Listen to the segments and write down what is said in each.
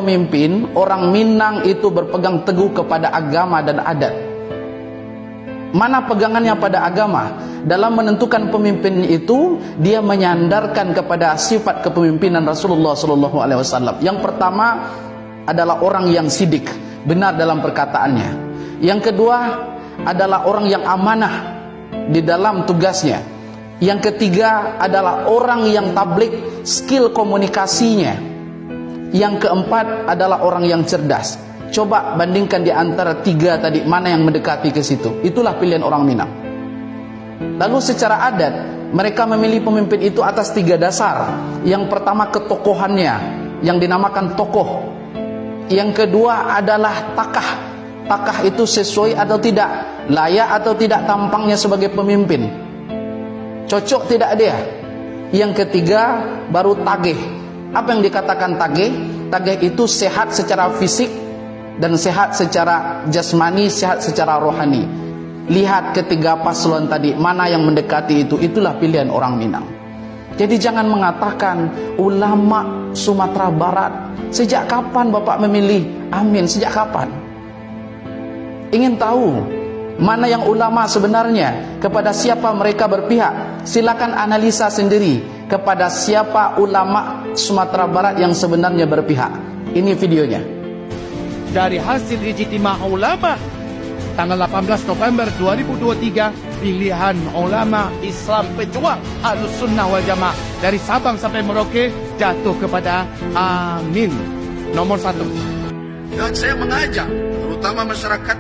Pemimpin, orang Minang itu berpegang teguh kepada agama dan adat. Mana pegangannya pada agama? Dalam menentukan pemimpin itu, dia menyandarkan kepada sifat kepemimpinan Rasulullah SAW. Yang pertama adalah orang yang sidik, benar dalam perkataannya. Yang kedua adalah orang yang amanah di dalam tugasnya. Yang ketiga adalah orang yang tabligh, skill komunikasinya. Yang keempat adalah orang yang cerdas. Coba bandingkan di antara tiga tadi, mana yang mendekati ke situ. Itulah pilihan orang Minang. Lalu secara adat, mereka memilih pemimpin itu atas tiga dasar. Yang pertama ketokohannya, yang dinamakan tokoh. Yang kedua adalah takah. Takah itu sesuai atau tidak, layak atau tidak tampangnya sebagai pemimpin, cocok tidak dia. Yang ketiga baru tagih. Apa yang dikatakan tagih? Tagih itu sehat secara fisik dan sehat secara jasmani, sehat secara rohani. Lihat ketiga paslon tadi, mana yang mendekati itu. Itulah pilihan orang Minang. Jadi jangan mengatakan ulama Sumatera Barat. Sejak kapan Bapak memilih Amin? Sejak kapan? Ingin tahu mana yang ulama sebenarnya? Kepada siapa mereka berpihak? Silakan analisa sendiri. Kepada siapa ulama Sumatera Barat yang sebenarnya berpihak. Ini videonya. Dari hasil ijtima ulama tanggal 18 November 2023, pilihan ulama Islam pejuang Ahlussunnah wal Jamaah dari Sabang sampai Merauke jatuh kepada Amin. Nomor 1. Dan saya mengajak terutama masyarakat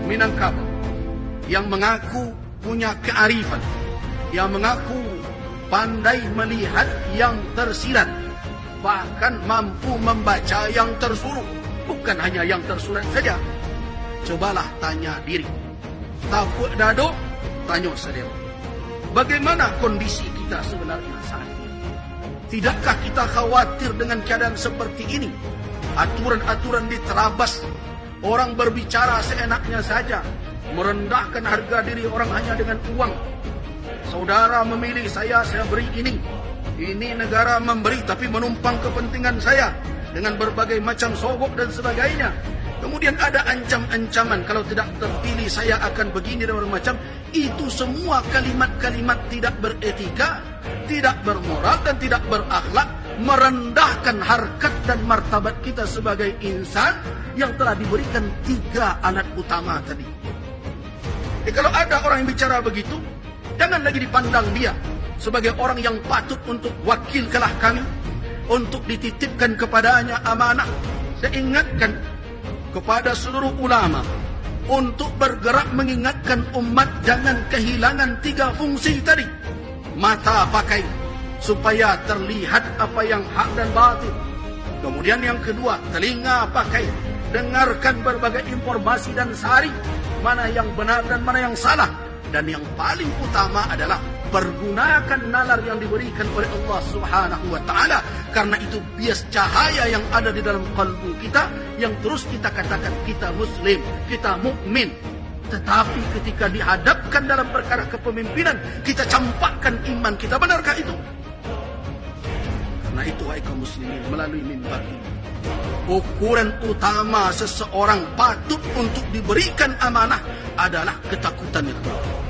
Minangkabau yang mengaku punya kearifan, yang mengaku pandai melihat yang tersirat, bahkan mampu membaca yang tersurat. Bukan hanya yang tersurat saja. Cobalah tanya diri. Takut dado, tanya sendiri. Bagaimana kondisi kita sebenarnya saat ini? Tidakkah kita khawatir dengan keadaan seperti ini? Aturan-aturan diterabas, orang berbicara seenaknya saja, merendahkan harga diri orang hanya dengan uang. Saudara memilih saya beri ini. Ini negara memberi tapi menumpang kepentingan saya dengan berbagai macam sogok dan sebagainya. Kemudian ada ancam-ancaman, kalau tidak terpilih saya akan begini dan bermacam. Itu semua kalimat-kalimat tidak beretika, tidak bermoral dan tidak berakhlak, merendahkan harkat dan martabat kita sebagai insan yang telah diberikan tiga alat utama tadi. Kalau ada orang yang bicara begitu, jangan lagi dipandang dia sebagai orang yang patut untuk wakilkanlah kami, untuk dititipkan kepadanya amanah. Saya ingatkan kepada seluruh ulama untuk bergerak mengingatkan umat jangan kehilangan tiga fungsi tadi. Mata pakai supaya terlihat apa yang hak dan batil. Kemudian yang kedua, telinga pakai, dengarkan berbagai informasi dan saring mana yang benar dan mana yang salah. Dan yang paling utama adalah pergunakan nalar yang diberikan oleh Allah Subhanahu wa taala, karena itu bias cahaya yang ada di dalam kalbu kita yang terus kita katakan kita muslim, kita mukmin. Tetapi ketika dihadapkan dalam perkara kepemimpinan, kita campakkan iman kita. Benarkah itu? Karena itu wahai kaum muslimin, melalui mimbar ini, ukuran utama seseorang patut untuk diberikan amanah adalah ketakutan kepada Allah.